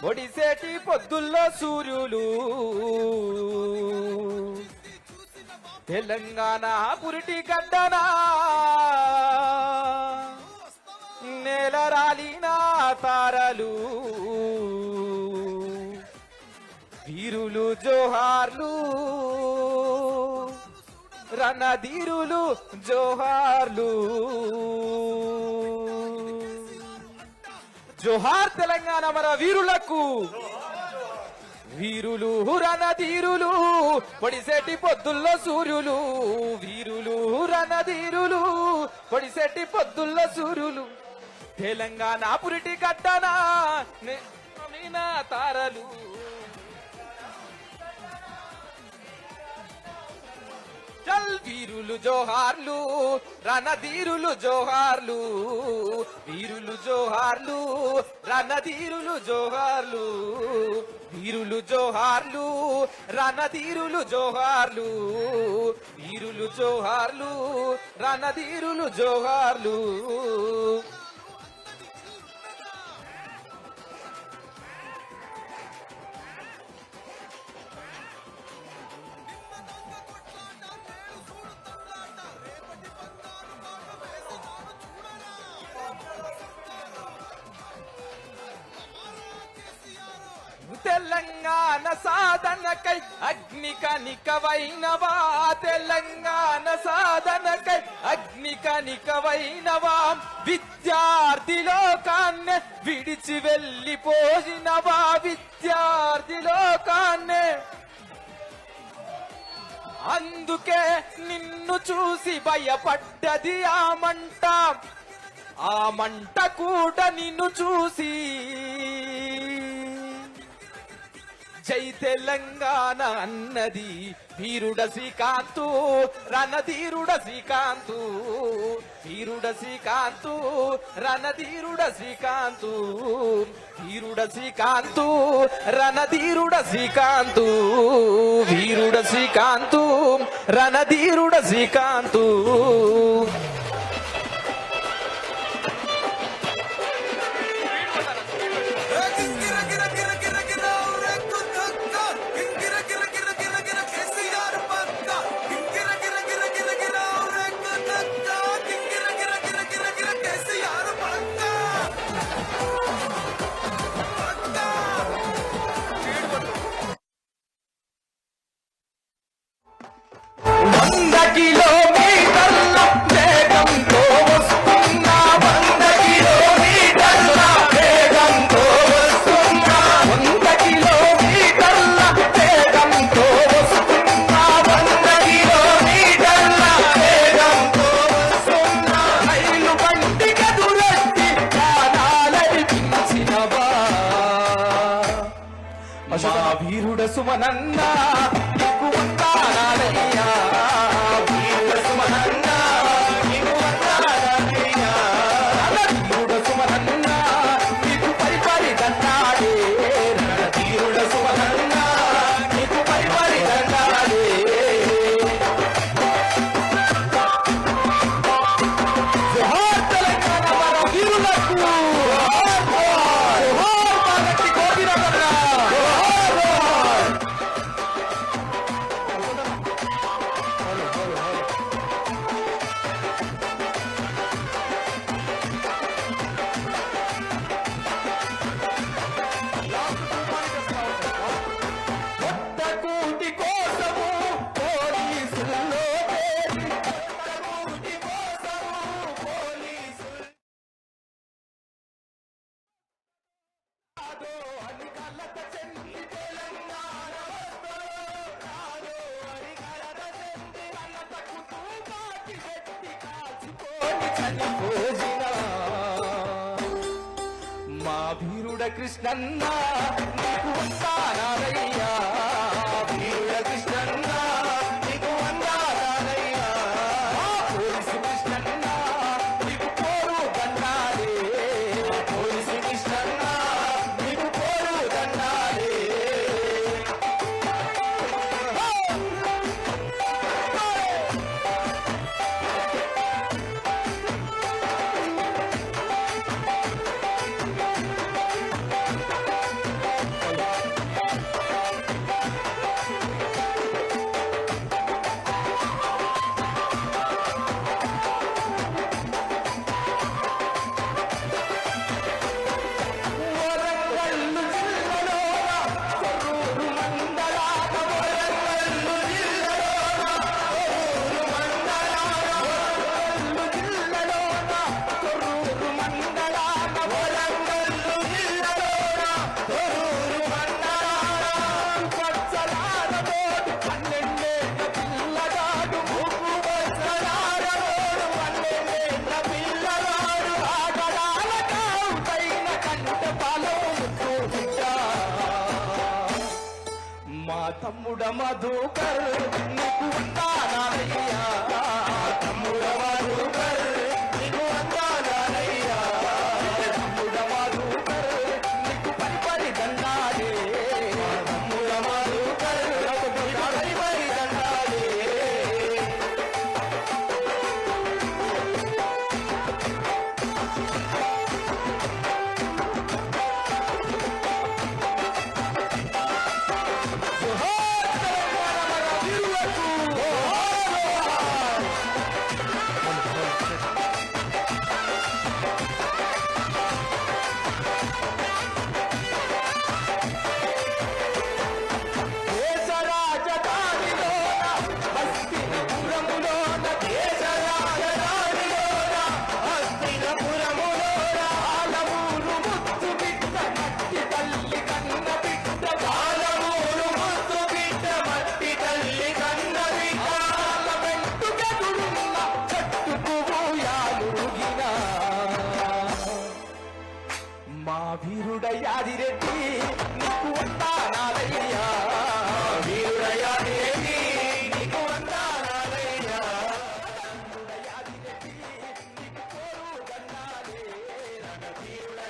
ఒడిసేటి పొద్దుల్లో సూర్యులు తెలంగాణ పురిటి గడ్డనా నేల రాలిన తారలు వీరులు జోహార్లు రణధీరులు జోహార్లు. జోహార్ తెలంగాణ మన వీరులకు, వీరులు రణధీరులు పొడిసేటి పొద్దుల్లో సూర్యులు, వీరులు రణధీరులు పొడిసేటి పొద్దుల్లో సూర్యులు తెలంగాణ పురిటి గడ్డనా తారలు. చల్ వీరులు జోహార్లు రణధీరులు జోహార్లు, వీరులు జోహార్లు రణధీరులు జోహార్లు, వీరులు జోహార్లు రణధీరులు జోహార్లు, వీరులు జోహార్లు రణధీరులు జోహార్లు. తెలంగాణ సాధనకై అగ్నికనికవైనవా, తెలంగాణ సాధనకై అగ్నికనికవైనవా, విద్యార్థి లోకాన్నే విడిచి వెళ్ళిపోయినవా, విద్యార్థి లోకాన్నే. అందుకే నిన్ను చూసి భయపడ్డది ఆ మంట, ఆ మంట కూడా నిన్ను చూసి జై తెలంగాణ అన్నది. వీరుడ శ్రీకాంతు రణధీరుడ శ్రీకాంతు, వీరుడ శ్రీకాంతు రణధీరుడ శ్రీకాంతు, వీరుడ శ్రీకాంతు రణధీరుడ శ్రీకాంతు, వీరుడ శ్రీకాంతు రణధీరుడ శ్రీకాంతు. వీరుడ సుమనన్న నీకు వందనాలయ్యా, వీరుడ సుమనన్న నీకు వందనాలయ్యా, వీరుడ సుమనన్న నీకు పరిపరి దండాలే, వీరుడ సుమనన్న నీకు పరిపరి దండాలే. జోహార్ తెలంగాణ మన వీరులకు, జోహార్ మాగంటి గోపినాథన్న. మా వీరుడ కృష్ణన్న నీకు వందనాలయ్యా, వీరుడ కృష్ణన్న నీకు వందనాలయ్యా, పోలీసు కృష్ణన్న నీకు పోరు దండాలే, పోలీసు కృష్ణన్న నీకు పోరు దండాలే. తమ్ముడ మధుకర్ నీకు వందనాలయ్యా తమ్ముడ మధుకర్ నీకు వందనాలయ్యా తమ్ముడ మధుకర్ నీకు పరి దండాలే తమ్ముడ మధుకర్ నీకు పరి దండాలే మా వీరుడ యాదిరెడ్డి నీకు వందనాలయ్యా వీరుడ యాదిరెడ్డి నీకు వందనాలయ్యా వీరుడ యాదిరెడ్డి నీకు కోరు దండాలే వీరుడ